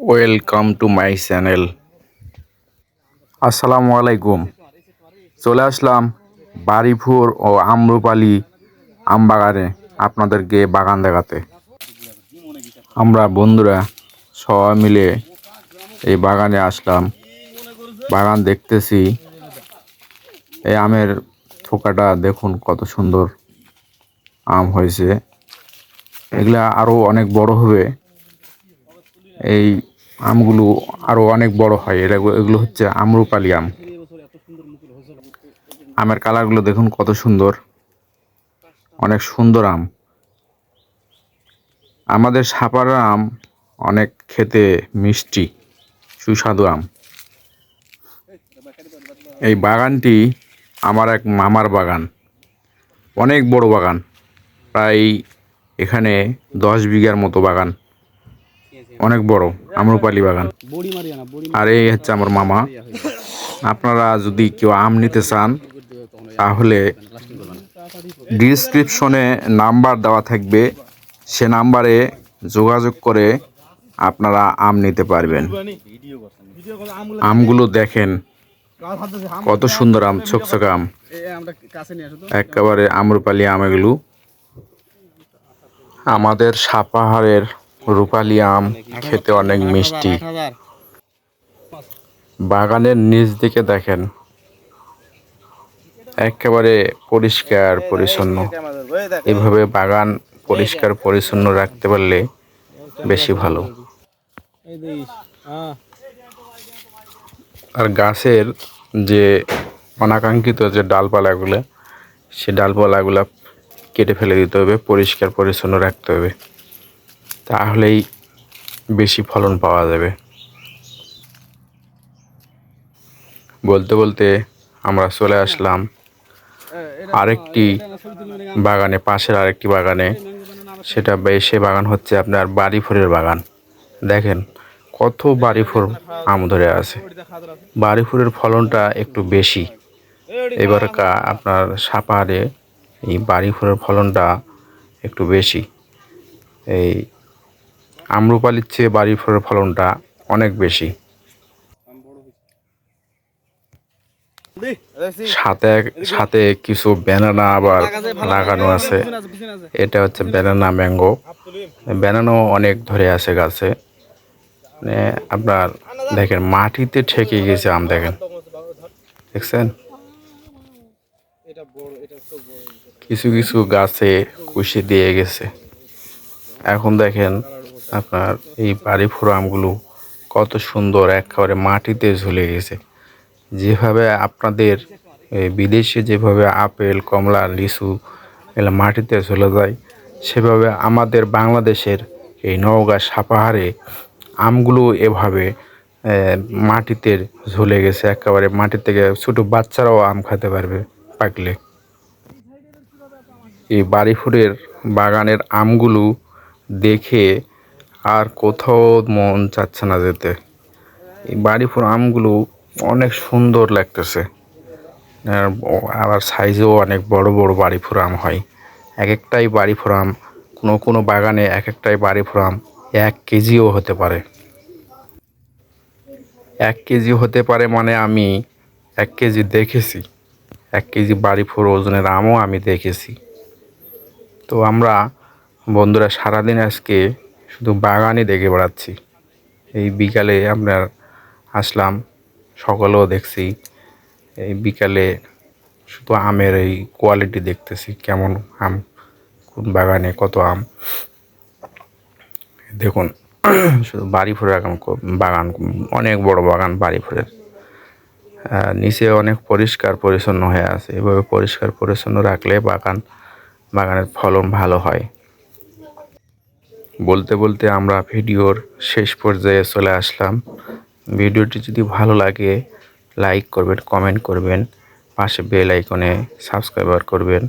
Welcome to my channel. আসসালামু আলাইকুম। চলে আসলাম বাড়িপুর ও আম্রপালি আমবাগানে আপনাদেরকে বাগান দেখাতে। আমরা বন্ধুরা সবাই মিলে এই বাগানে আসলাম, বাগান দেখতেছি। এই আমের থোকাটা দেখুন কত সুন্দর আম হয়েছে। এগুলা আরও অনেক বড় হবে, এই আমগুলো আরও অনেক বড় হয়। এগুলো হচ্ছে আম্রপালি আম। আমের কালারগুলো দেখুন কত সুন্দর, অনেক সুন্দর আম। আমাদের সাপাড়ার আম অনেক খেতে মিষ্টি, সুস্বাদু আম। এই বাগানটি আমার এক মামার বাগান, অনেক বড় বাগান, প্রায় এখানে 10 বিঘার মতো বাগান, অনেক বড় আম্রপালি বাগান। আর এই হচ্ছে আমার মামা। আপনারা যদি কেউ আম নিতে চান তাহলে ডিসক্রিপশনে নাম্বার দেওয়া থাকবে, সে নাম্বারে যোগাযোগ করে আপনারা আম নিতে পারবেন। আমগুলো দেখেন কত সুন্দর আম, ছোকছোকা আম, একেবারে আম্রপালি আম এগুলো। আমাদের সাপাহারের রূপালি আম খেতে অনেক মিষ্টি। বাগানের নিচ দিকে দেখেন একেবারে পরিষ্কার পরিচ্ছন্ন। এভাবে বাগান পরিষ্কার পরিচ্ছন্ন রাখতে পারলে বেশি ভালো। আর গাছের যে অনাকাঙ্ক্ষিত যে ডালপালাগুলো, সে ডালপালাগুলো কেটে ফেলে দিতে হবে, পরিষ্কার পরিচ্ছন্ন রাখতে হবে, তাহলেই বেশি ফলন পাওয়া যাবে। বলতে বলতে আমরা চলে আসলাম আরেকটি বাগানে, পাশের আরেকটি বাগানে। সে বাগান হচ্ছে আপনার বাড়িফুলের বাগান। দেখেন কত বাড়িফুল আম ধরে আছে। বাড়িফুলের ফলনটা একটু বেশি এবারকার আপনার সাপাহারে। এই বাড়িফুলের ফলনটা একটু বেশি। এই আম্রপালির চেয়ে বাড়িফুলের ফলনটা অনেক বেশি। সাথে সাথে কিছু ব্যানানা আবার লাগানো আছে। এটা হচ্ছে ব্যানানা ম্যাঙ্গো। ব্যানানাও অনেক ধরে আছে গাছে। আপনার দেখেন মাটিতে ঠেকে গেছে আম, দেখেন, দেখছেন? কিছু কিছু গাছে কুশি দিয়ে গেছে। এখন দেখেন আপনার এই বাড়িফুল আমগুলো কত সুন্দর, একেবারে মাটিতে ঝুলে গেছে। যেভাবে আপনাদের বিদেশে যেভাবে আপেল, কমলা, লিচু এগুলো মাটিতে ঝুলে যায়, সেভাবে আমাদের বাংলাদেশের এই নওগাঁ সাপাহারে আমগুলো এভাবে মাটিতে ঝুলে গেছে। একেবারে মাটি থেকে ছোটো বাচ্চারাও আম খেতে পারবে পাকলে। এই বাড়িফুলের বাগানের আমগুলো দেখে আর কোথাও মন চাচ্ছে না যেতে। এই বাড়িফুল আমগুলো অনেক সুন্দর লাগতেছে। আবার সাইজেও অনেক বড় বড় বাড়িফুল আম হয়। এক একটাই বাড়িফুল আম, কোনো কোনো বাগানে এক একটাই বাড়িফুল আম 1 কেজিও হতে পারে। 1 কেজি হতে পারে মানে আমি 1 কেজি দেখেছি। 1 কেজি বাড়িফুল ওজনের আমও আমি দেখেছি। তো আমরা বন্ধুরা সারাদিন আজকে শুধু বাগানই দেখে বেড়াচ্ছি। এই বিকালে আমরা আসলাম, সকালেও দেখছি, এই বিকালে শুধু আমের এই কোয়ালিটি দেখতেছি, কেমন আম, কোন বাগানে কত আম। দেখুন শুধু বাড়িফুলের বাগান, অনেক বড় বাগান বাড়িফুলের। নিচে অনেক পরিষ্কার পরিচ্ছন্ন হয়ে আছে। এভাবে পরিষ্কার পরিচ্ছন্ন রাখলে বাগানের ফলন ভালো হয়। বলতে বলতে আমরা ভিডিওর শেষ পর্যায়ে চলে আসলাম। ভিডিওটি যদি ভালো লাগে লাইক করবেন, কমেন্ট করবেন, পাশে বেল আইকনে সাবস্ক্রাইব করবেন।